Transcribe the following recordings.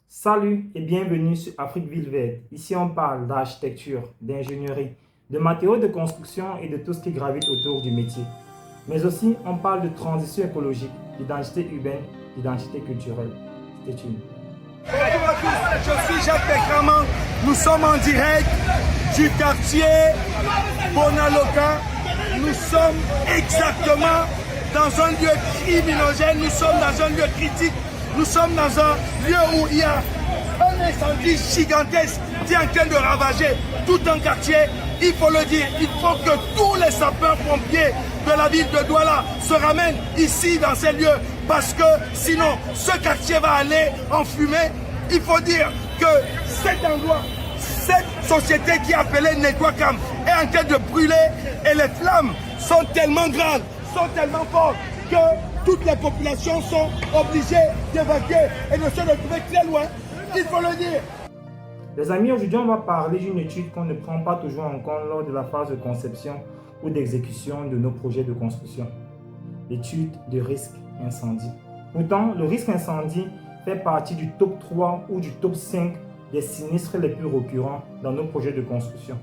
Salut et bienvenue sur Afrique Ville Verte. Ici, on parle d'architecture, d'ingénierie, de matériaux de construction et de tout ce qui gravite autour du métier. Mais aussi, on parle de transition écologique, d'identité urbaine, d'identité culturelle. Stay tuned. Bonjour à tous, je suis Jacques Bekraman. Nous sommes en direct du quartier Bonaloka. Nous sommes exactement dans un lieu criminogène, nous sommes dans un lieu critique, nous sommes dans un lieu où il y a un incendie gigantesque qui est en train de ravager tout un quartier. Il faut le dire, il faut que tous les sapeurs-pompiers de la ville de Douala se ramènent ici dans ces lieux parce que sinon ce quartier va aller en fumée. Il faut dire que cet endroit, cette société qui est appelée Netwakam est en train de brûler et les flammes sont tellement grandes, sont tellement fortes que toutes les populations sont obligées d'évacuer et de se retrouver très loin. Il faut le dire. Les amis, aujourd'hui, on va parler d'une étude qu'on ne prend pas toujours en compte lors de la phase de conception ou d'exécution de nos projets de construction. L'étude de risque incendie. Pourtant, le risque incendie fait partie du top 3 ou du top 5 des sinistres les plus récurrents dans nos projets de construction.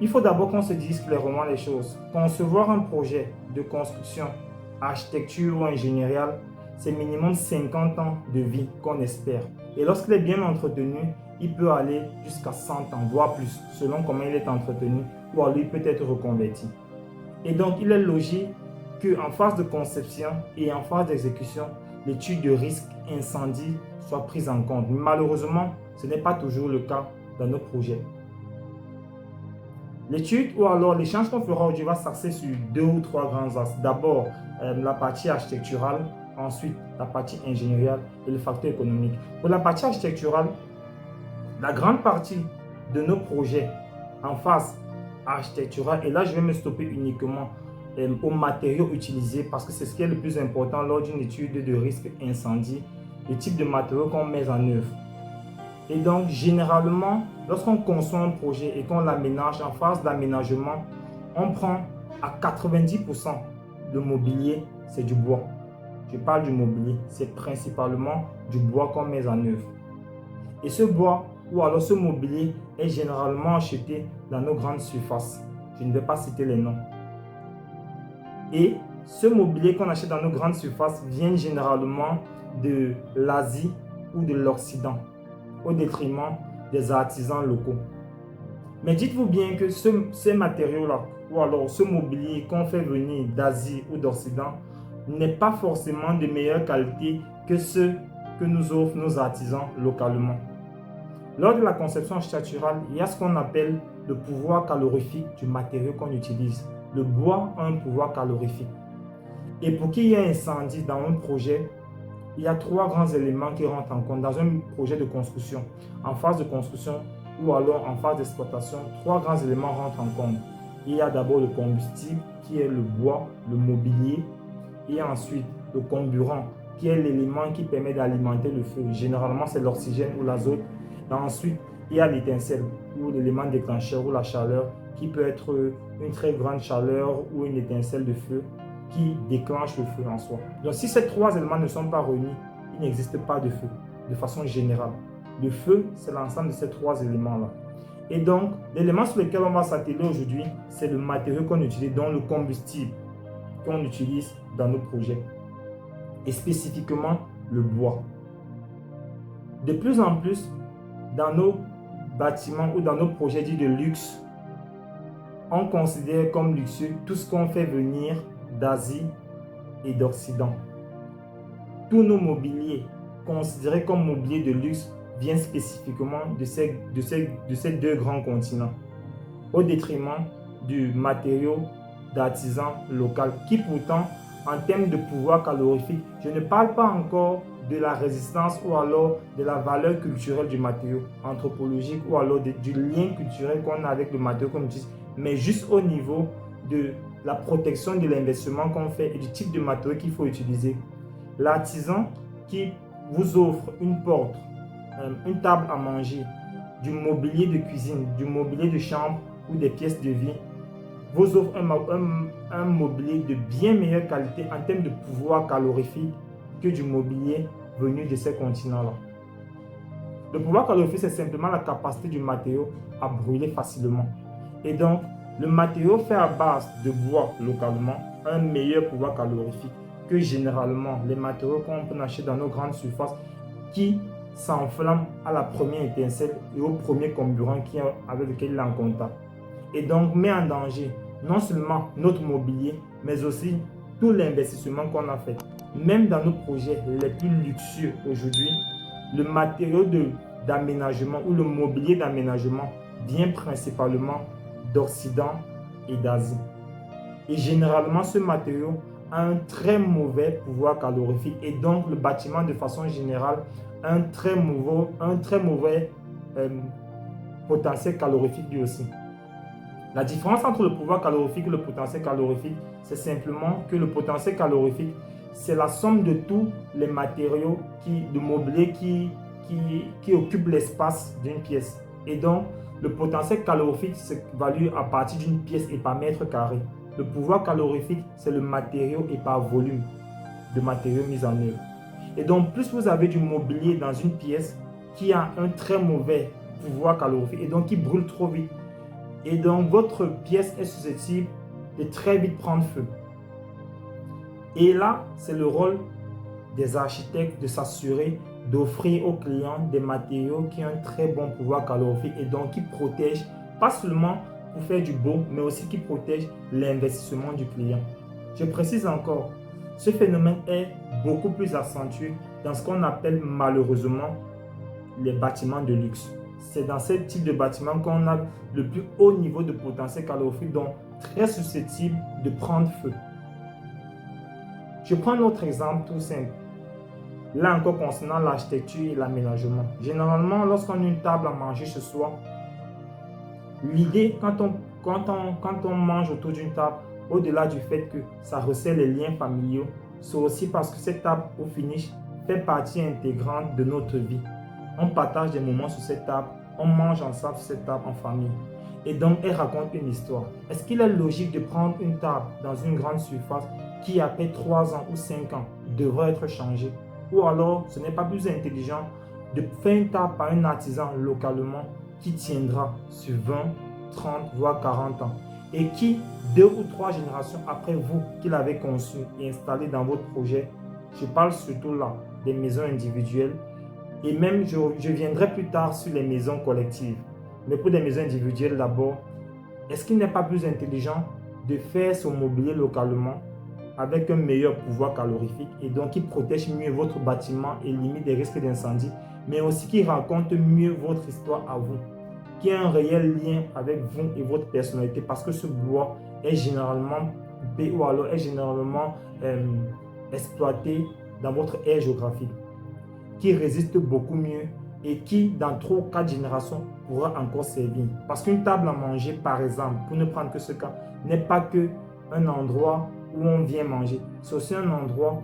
Il faut d'abord qu'on se dise clairement les choses. Concevoir un projet de construction, architecture ou ingénieriale, c'est minimum 50 ans de vie qu'on espère. Et lorsqu'il est bien entretenu, il peut aller jusqu'à 100 ans, voire plus, selon comment il est entretenu, ou alors il peut être reconverti. Et donc, il est logique qu'en phase de conception et en phase d'exécution, l'étude de risque incendie soit prise en compte. Malheureusement, ce n'est pas toujours le cas dans nos projets. L'étude ou alors l'échange qu'on fera aujourd'hui va s'axer sur 2 ou 3 grands axes. D'abord, la partie architecturale, ensuite la partie ingénieriale et le facteur économique. Pour la partie architecturale, la grande partie de nos projets en phase architecturale, et là je vais me stopper uniquement aux matériaux utilisés parce que c'est ce qui est le plus important lors d'une étude de risque incendie, le type de matériaux qu'on met en œuvre. Et donc, généralement, lorsqu'on conçoit un projet et qu'on l'aménage en phase d'aménagement, on prend à 90% de mobilier, c'est du bois. Je parle du mobilier, c'est principalement du bois qu'on met en œuvre. Et ce bois ou alors ce mobilier est généralement acheté dans nos grandes surfaces. Je ne vais pas citer les noms. Et ce mobilier qu'on achète dans nos grandes surfaces vient généralement de l'Asie ou de l'Occident, au détriment des artisans locaux. Mais dites-vous bien que ces matériaux-là, ou alors ce mobilier qu'on fait venir d'Asie ou d'Occident, n'est pas forcément de meilleure qualité que ceux que nous offrent nos artisans localement. Lors de la conception architecturale, il y a ce qu'on appelle le pouvoir calorifique du matériau qu'on utilise. Le bois a un pouvoir calorifique. Et pour qu'il y ait un incendie dans un projet, il y a 3 grands éléments qui rentrent en compte dans un projet de construction. En phase de construction ou alors en phase d'exploitation, 3 grands éléments rentrent en compte. Il y a d'abord le combustible qui est le bois, le mobilier, et ensuite le comburant qui est l'élément qui permet d'alimenter le feu. Généralement, c'est l'oxygène ou l'azote. Et ensuite, il y a l'étincelle ou l'élément déclencheur ou la chaleur qui peut être une très grande chaleur ou une étincelle de feu qui déclenche le feu en soi. Donc si ces 3 éléments ne sont pas réunis, il n'existe pas de feu de façon générale. Le feu, c'est l'ensemble de ces 3 éléments-là. Et donc, l'élément sur lequel on va s'atteler aujourd'hui, c'est le matériau qu'on utilise, donc le combustible qu'on utilise dans nos projets. Et spécifiquement, le bois. De plus en plus, dans nos bâtiments ou dans nos projets dits de luxe, on considère comme luxueux tout ce qu'on fait venir d'Asie et d'Occident. Tous nos mobiliers considérés comme mobilier de luxe viennent spécifiquement de ces 2 grands continents, au détriment du matériau d'artisan local qui pourtant, en termes de pouvoir calorifique, je ne parle pas encore de la résistance ou alors de la valeur culturelle du matériau, anthropologique ou alors du lien culturel qu'on a avec le matériau qu'on utilise, mais juste au niveau de la protection de l'investissement qu'on fait et du type de matériau qu'il faut utiliser. L'artisan qui vous offre une porte, une table à manger, du mobilier de cuisine, du mobilier de chambre ou des pièces de vie, vous offre un mobilier de bien meilleure qualité en termes de pouvoir calorifique que du mobilier venu de ces continents-là. Le pouvoir calorifique, c'est simplement la capacité du matériau à brûler facilement. Et donc, le matériau fait à base de bois localement a un meilleur pouvoir calorifique que généralement les matériaux qu'on peut acheter dans nos grandes surfaces qui s'enflamment à la première étincelle et au premier comburant avec lequel il est en contact. Et donc met en danger non seulement notre mobilier, mais aussi tout l'investissement qu'on a fait. Même dans nos projets les plus luxueux aujourd'hui, le matériau d'aménagement ou le mobilier d'aménagement vient principalement d'Occident et d'Asie. Et généralement, ce matériau a un très mauvais pouvoir calorifique et donc le bâtiment de façon générale a un très mauvais potentiel calorifique lui aussi. La différence entre le pouvoir calorifique et le potentiel calorifique, c'est simplement que le potentiel calorifique, c'est la somme de tous les matériaux de mobilier qui occupent l'espace d'une pièce. Et donc, le potentiel calorifique s'évalue à partir d'une pièce et par mètre carré. Le pouvoir calorifique, c'est le matériau et par volume de matériaux mis en œuvre. Et donc, plus vous avez du mobilier dans une pièce qui a un très mauvais pouvoir calorifique et donc qui brûle trop vite, et donc votre pièce est susceptible de très vite prendre feu. Et là, c'est le rôle des architectes de s'assurer d'offrir aux clients des matériaux qui ont un très bon pouvoir calorifique et donc qui protègent, pas seulement pour faire du beau, mais aussi qui protègent l'investissement du client. Je précise encore, ce phénomène est beaucoup plus accentué dans ce qu'on appelle malheureusement les bâtiments de luxe. C'est dans ce type de bâtiment qu'on a le plus haut niveau de potentiel calorifique, donc très susceptible de prendre feu. Je prends un autre exemple tout simple. Là encore concernant l'architecture et l'aménagement. Généralement, lorsqu'on a une table à manger chez soi, l'idée quand on mange autour d'une table, au-delà du fait que ça resserre les liens familiaux, c'est aussi parce que cette table au finish fait partie intégrante de notre vie. On partage des moments sur cette table, on mange ensemble sur cette table en famille. Et donc, elle raconte une histoire. Est-ce qu'il est logique de prendre une table dans une grande surface qui, après 3 ans ou 5 ans, devrait être changée? Ou alors, ce n'est pas plus intelligent de faire une table par un artisan localement qui tiendra sur 20, 30, voire 40 ans et qui, 2 ou 3 générations après vous, qui l'avez conçu et installé dans votre projet, je parle surtout là des maisons individuelles et même je viendrai plus tard sur les maisons collectives. Mais pour des maisons individuelles d'abord, est-ce qu'il n'est pas plus intelligent de faire son mobilier localement avec un meilleur pouvoir calorifique et donc qui protège mieux votre bâtiment et limite les risques d'incendie, mais aussi qui raconte mieux votre histoire à vous, qui a un réel lien avec vous et votre personnalité parce que ce bois est généralement coupé ou alors est généralement exploité dans votre aire géographique, qui résiste beaucoup mieux et qui, dans 3 ou 4 générations, pourra encore servir. Parce qu'une table à manger, par exemple, pour ne prendre que ce cas, n'est pas qu'un endroit où on vient manger. C'est aussi un endroit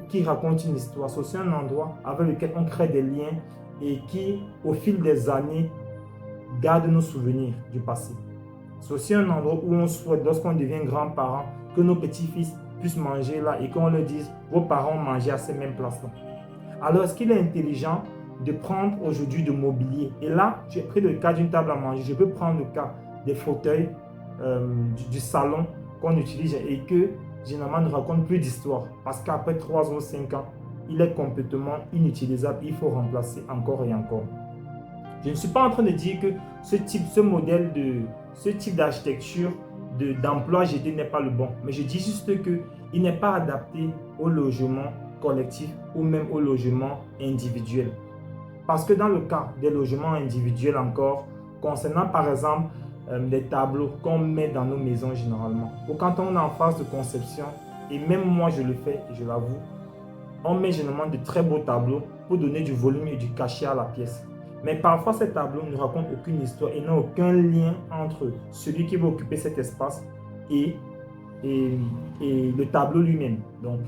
qui raconte une histoire. C'est aussi un endroit avec lequel on crée des liens et qui, au fil des années, garde nos souvenirs du passé. C'est aussi un endroit où on souhaite, lorsqu'on devient grand-parent, que nos petits-fils puissent manger là et qu'on leur dise « Vos parents ont mangé à ces mêmes places-là ». Alors, est-ce qu'il est intelligent de prendre aujourd'hui de mobilier? Et là, j'ai pris le cas d'une table à manger. Je peux prendre le cas des fauteuils du salon qu'on utilise et que généralement ne raconte plus d'histoire. Parce qu'après 3 ou 5 ans, il est complètement inutilisable. Il faut remplacer encore et encore. Je ne suis pas en train de dire que ce type d'architecture, d'emploi jeté n'est pas le bon. Mais je dis juste qu'il n'est pas adapté au logement collectif ou même au logement individuel. Parce que dans le cas des logements individuels encore, concernant par exemple les tableaux qu'on met dans nos maisons généralement, ou quand on est en phase de conception, et même moi je le fais, je l'avoue, on met généralement de très beaux tableaux pour donner du volume et du cachet à la pièce. Mais parfois ces tableaux ne racontent aucune histoire et n'ont aucun lien entre celui qui va occuper cet espace et le tableau lui-même. Donc,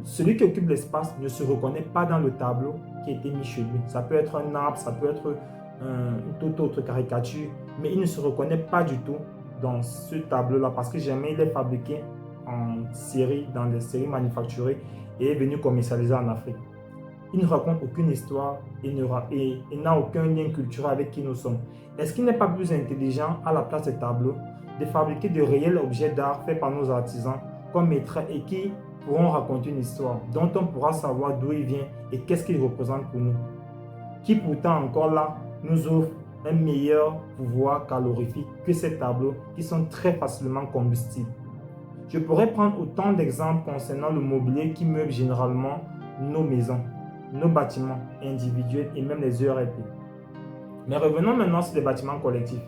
celui qui occupe l'espace ne se reconnaît pas dans le tableau qui a été mis chez lui. Ça peut être un arbre, ça peut être une toute autre caricature, mais il ne se reconnaît pas du tout dans ce tableau-là parce que jamais il est fabriqué en série, dans des séries manufacturées et est venu commercialiser en Afrique. il ne raconte aucune histoire et n'a aucun lien culturel avec qui nous sommes. Est-ce qu'il n'est pas plus intelligent, à la place des tableaux, de fabriquer de réels objets d'art faits par nos artisans qu'on mettra et qui pourront raconter une histoire dont on pourra savoir d'où il vient et qu'est-ce qu'il représente pour nous, qui pourtant encore là nous offre un meilleur pouvoir calorifique que ces tableaux qui sont très facilement combustibles. Je pourrais prendre autant d'exemples concernant le mobilier qui meuble généralement nos maisons, nos bâtiments individuels et même les ERP. Mais revenons maintenant sur les bâtiments collectifs.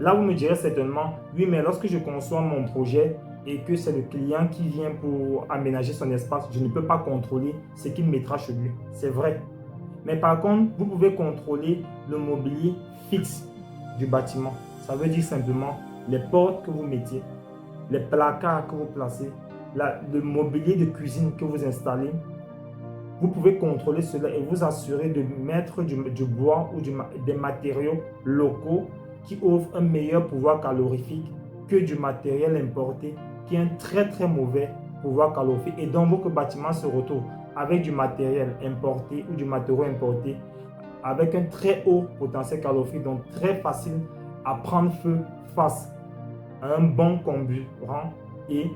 Là, vous me direz certainement, oui, mais lorsque je conçois mon projet et que c'est le client qui vient pour aménager son espace, je ne peux pas contrôler ce qu'il mettra chez lui. C'est vrai. Mais par contre, vous pouvez contrôler le mobilier fixe du bâtiment. Ça veut dire simplement les portes que vous mettez, les placards que vous placez, le mobilier de cuisine que vous installez. Vous pouvez contrôler cela et vous assurer de mettre du bois ou des matériaux locaux qui offrent un meilleur pouvoir calorifique que du matériel importé qui a un très très mauvais pouvoir calorifique et donc votre bâtiment se retrouve avec du matériel importé ou du matériau importé avec un très haut potentiel calorifique, donc très facile à prendre feu face à un bon comburant et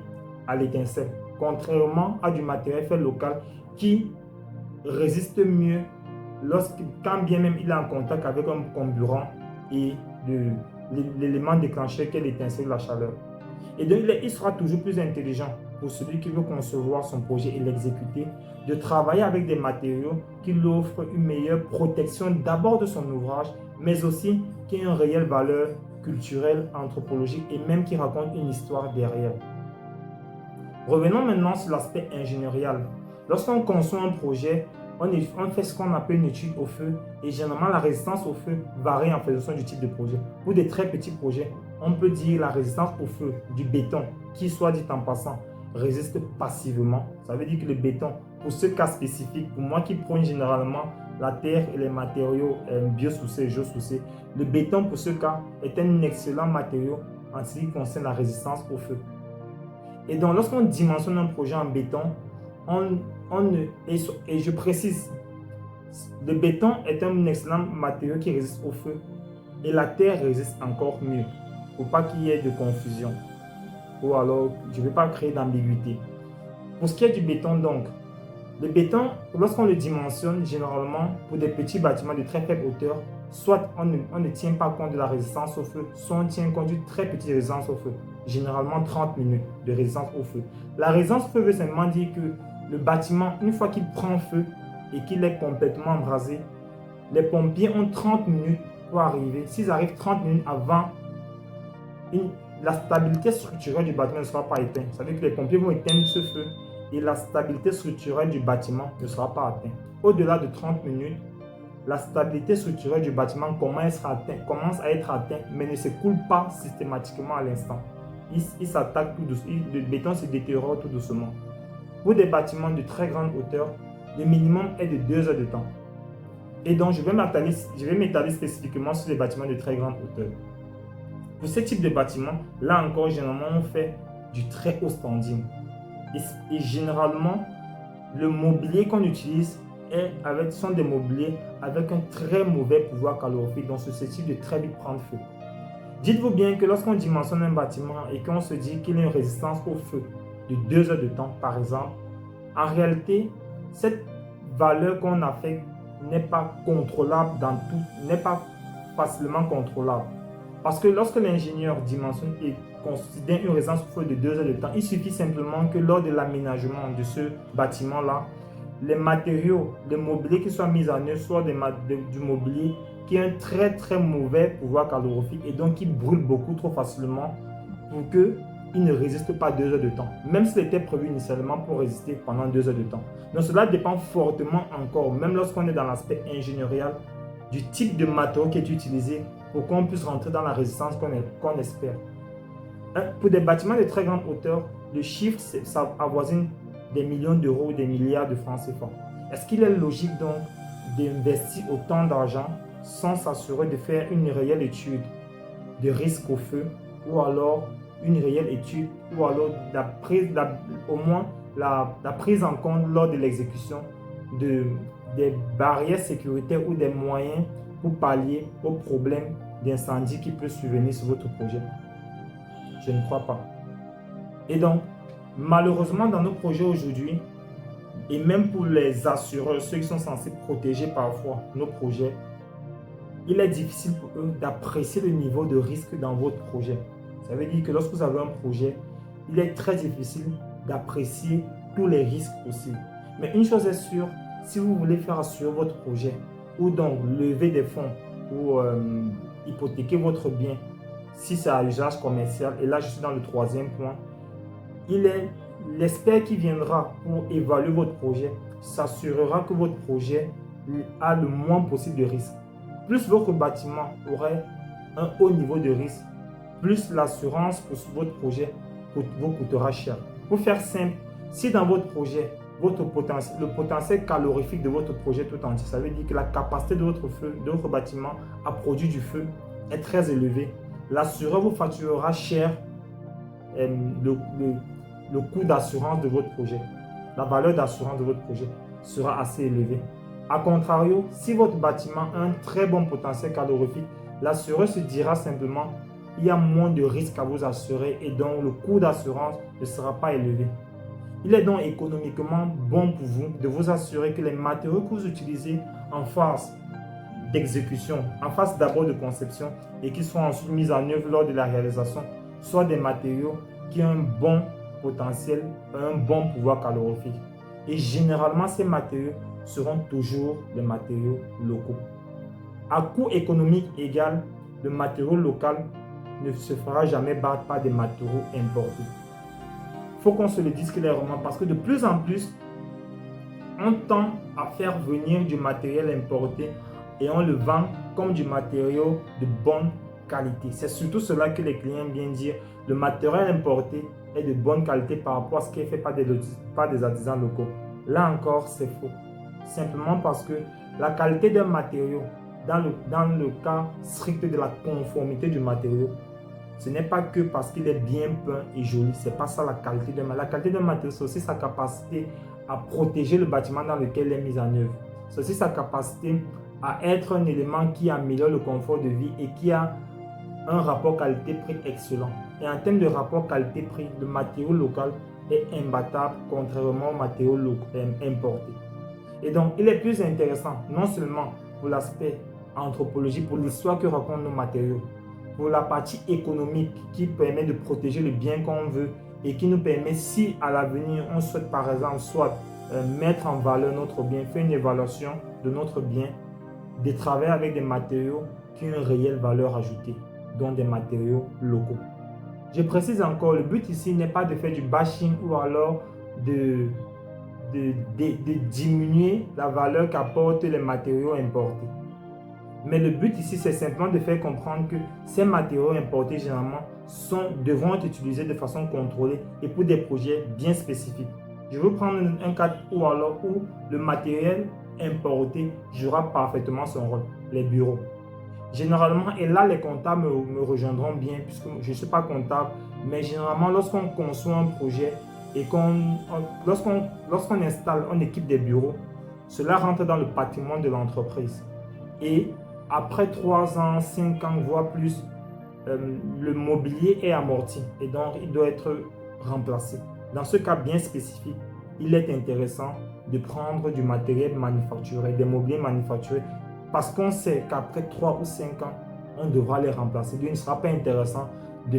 à l'étincelle, contrairement à du matériel fait local qui résiste mieux quand bien même il est en contact avec un comburant et l'élément déclencheur qu'est l'étincelle de la chaleur. Et donc il sera toujours plus intelligent pour celui qui veut concevoir son projet et l'exécuter, de travailler avec des matériaux qui lui offrent une meilleure protection d'abord de son ouvrage, mais aussi qui ont une réelle valeur culturelle, anthropologique et même qui racontent une histoire derrière. Revenons maintenant sur l'aspect ingénierial. Lorsqu'on conçoit un projet, on fait ce qu'on appelle une étude au feu et généralement la résistance au feu varie en fonction du type de projet. Pour des très petits projets, on peut dire la résistance au feu du béton qui, soit dit en passant, résiste passivement. Ça veut dire que le béton, pour ce cas spécifique, pour moi qui prône généralement la terre et les matériaux biosourcés et géosourcés, le béton pour ce cas est un excellent matériau en ce qui concerne la résistance au feu. Et donc lorsqu'on dimensionne un projet en béton, et je précise, le béton est un excellent matériau qui résiste au feu et la terre résiste encore mieux pour pas qu'il y ait de confusion ou alors je ne vais pas créer d'ambiguïté. Pour ce qui est du béton donc, le béton, lorsqu'on le dimensionne généralement pour des petits bâtiments de très faible hauteur, soit on ne tient pas compte de la résistance au feu, soit on tient compte d'une très petite résistance au feu, généralement 30 minutes de résistance au feu. La résistance au feu veut simplement dire que le bâtiment, une fois qu'il prend feu et qu'il est complètement embrasé, les pompiers ont 30 minutes pour arriver. S'ils arrivent 30 minutes avant, la stabilité structurelle du bâtiment ne sera pas éteinte. Ça veut dire que les pompiers vont éteindre ce feu et la stabilité structurelle du bâtiment ne sera pas atteinte. Au-delà de 30 minutes, la stabilité structurelle du bâtiment commence à être atteinte, mais ne s'écoule pas systématiquement à l'instant. Il s'attaque tout doucement, le béton se détériore tout doucement. Pour des bâtiments de très grande hauteur, le minimum est de 2 heures de temps. Et donc, je vais m'étaler spécifiquement sur les bâtiments de très grande hauteur. Pour ce type de bâtiment, là encore, généralement, on fait du très haut standing. Et généralement, le mobilier qu'on utilise sont des mobiliers avec un très mauvais pouvoir calorifique, donc susceptible de très vite prendre feu. Dites-vous bien que lorsqu'on dimensionne un bâtiment et qu'on se dit qu'il a une résistance au feu de 2 heures de temps, par exemple, en réalité, cette valeur qu'on a faite n'est pas contrôlable n'est pas facilement contrôlable. Parce que lorsque l'ingénieur dimensionne et considère une résistance au feu de 2 heures de temps, il suffit simplement que lors de l'aménagement de ce bâtiment-là, les matériaux, le mobilier qui soit mis en œuvre soit du mobilier qui a un très très mauvais pouvoir calorifique et donc qui brûle beaucoup trop facilement pour qu'il ne résiste pas 2 heures de temps, même s'il était prévu initialement pour résister pendant 2 heures de temps. Donc cela dépend fortement encore, même lorsqu'on est dans l'aspect ingénierial, du type de matériau qui est utilisé pour qu'on puisse rentrer dans la résistance qu'on espère. Pour des bâtiments de très grande hauteur, le chiffre ça avoisine des millions d'euros ou des milliards de francs CFA. Est-ce qu'il est logique donc d'investir autant d'argent sans s'assurer de faire une réelle étude de risque au feu ou alors une réelle étude ou alors au moins la prise en compte lors de l'exécution des barrières sécuritaires ou des moyens pour pallier aux problèmes d'incendie qui peuvent survenir sur votre projet? Je ne crois pas. Et donc, malheureusement, dans nos projets aujourd'hui, et même pour les assureurs, ceux qui sont censés protéger parfois nos projets, il est difficile pour eux d'apprécier le niveau de risque dans votre projet. Ça veut dire que lorsque vous avez un projet, il est très difficile d'apprécier tous les risques possibles. Mais une chose est sûre, si vous voulez faire assurer votre projet, ou donc lever des fonds, ou hypothéquer votre bien, si c'est à usage commercial, et là je suis dans le troisième point, il est l'expert qui viendra pour évaluer votre projet, s'assurera que votre projet a le moins possible de risques. Plus votre bâtiment aurait un haut niveau de risque, plus l'assurance pour votre projet vous coûtera cher. Pour faire simple, si dans votre projet, le potentiel calorifique de votre projet tout entier, ça veut dire que la capacité de votre bâtiment à produire du feu est très élevée, l'assureur vous facturera cher le coût d'assurance de votre projet. La valeur d'assurance de votre projet sera assez élevée. A contrario, si votre bâtiment a un très bon potentiel calorifique, l'assureur se dira simplement il y a moins de risques à vous assurer et donc le coût d'assurance ne sera pas élevé. Il est donc économiquement bon pour vous de vous assurer que les matériaux que vous utilisez en phase d'exécution, en phase d'abord de conception et qui sont ensuite mis en œuvre lors de la réalisation, soient des matériaux qui ont un bon potentiel, un bon pouvoir calorifique. Et généralement, ces matériaux seront toujours des matériaux locaux. À coût économique égal, le matériau local ne se fera jamais battre par des matériaux importés. Il faut qu'on se le dise clairement parce que de plus en plus, on tend à faire venir du matériel importé et on le vend comme du matériau de bonne qualité. C'est surtout cela que les clients viennent dire. Le matériel importé est de bonne qualité par rapport à ce qui est fait par des artisans locaux. Là encore, c'est faux. Simplement parce que la qualité d'un matériau, dans le cas strict de la conformité du matériau, ce n'est pas que parce qu'il est bien peint et joli. Ce n'est pas ça la qualité d'un matériau. La qualité d'un matériau, c'est aussi sa capacité à protéger le bâtiment dans lequel il est mis en œuvre. C'est aussi sa capacité à être un élément qui améliore le confort de vie et qui a un rapport qualité-prix excellent. Et en termes de rapport qualité-prix, le matériau local est imbattable contrairement aux matériaux importés. Et donc, il est plus intéressant, non seulement pour l'aspect anthropologique, pour l'histoire que racontent nos matériaux, pour la partie économique qui permet de protéger le bien qu'on veut et qui nous permet, si à l'avenir, on souhaite par exemple soit mettre en valeur notre bien, faire une évaluation de notre bien, de travailler avec des matériaux qui ont une réelle valeur ajoutée, dont des matériaux locaux. Je précise encore, le but ici n'est pas de faire du bashing ou alors de diminuer la valeur qu'apportent les matériaux importés. Mais le but ici, c'est simplement de faire comprendre que ces matériaux importés, généralement, devront être utilisés de façon contrôlée et pour des projets bien spécifiques. Je veux prendre un cas où le matériel importé jouera parfaitement son rôle, les bureaux. Généralement, et là les comptables me rejoindront bien puisque je ne suis pas comptable, mais généralement lorsqu'on conçoit un projet et lorsqu'on installe, on équipe des bureaux, cela rentre dans le patrimoine de l'entreprise. Et après 3 ans, 5 ans, voire plus, le mobilier est amorti et donc il doit être remplacé. Dans ce cas bien spécifique, il est intéressant de prendre du matériel manufacturé, des mobiliers manufacturés, parce qu'on sait qu'après 3 ou 5 ans, on devra les remplacer. Donc, il ne sera pas intéressant de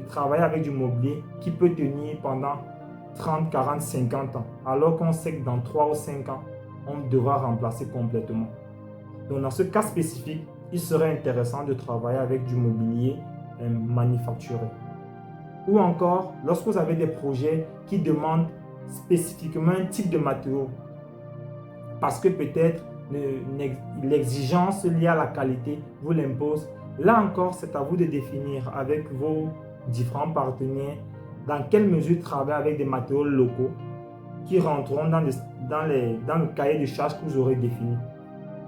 travailler avec du mobilier qui peut tenir pendant 30, 40, 50 ans, alors qu'on sait que dans 3 ou 5 ans, on devra remplacer complètement. Donc, dans ce cas spécifique, il serait intéressant de travailler avec du mobilier manufacturé. Ou encore, lorsque vous avez des projets qui demandent spécifiquement un type de matériau, parce que peut-être l'exigence liée à la qualité vous l'impose. Là encore, c'est à vous de définir avec vos différents partenaires dans quelle mesure travailler avec des matériaux locaux qui rentreront dans le cahier de charges que vous aurez défini.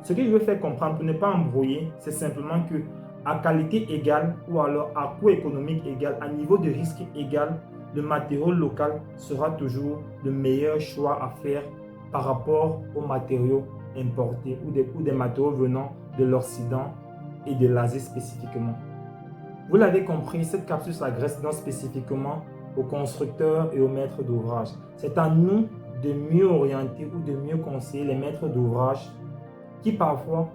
Ce que je veux faire comprendre pour ne pas embrouiller, c'est simplement que à qualité égale ou alors à coût économique égal, à niveau de risque égal, le matériau local sera toujours le meilleur choix à faire par rapport aux matériaux importés ou des matériaux venant de l'Occident et de l'Asie spécifiquement. Vous l'avez compris, cette capsule s'adresse donc spécifiquement aux constructeurs et aux maîtres d'ouvrage. C'est à nous de mieux orienter ou de mieux conseiller les maîtres d'ouvrage qui parfois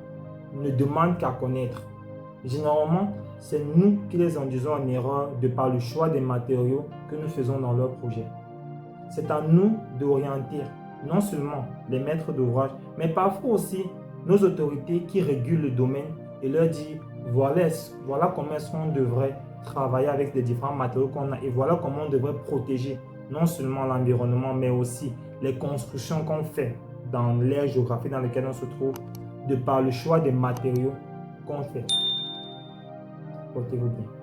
ne demandent qu'à connaître. Généralement, c'est nous qui les induisons en erreur de par le choix des matériaux que nous faisons dans leur projet. C'est à nous d'orienter non seulement les maîtres d'ouvrage, mais parfois aussi nos autorités qui régulent le domaine et leur dire voilà comment est-ce qu'on devrait travailler avec les différents matériaux qu'on a et voilà comment on devrait protéger non seulement l'environnement mais aussi les constructions qu'on fait dans l'aire géographique dans laquelle on se trouve de par le choix des matériaux qu'on fait. Portez-vous bien.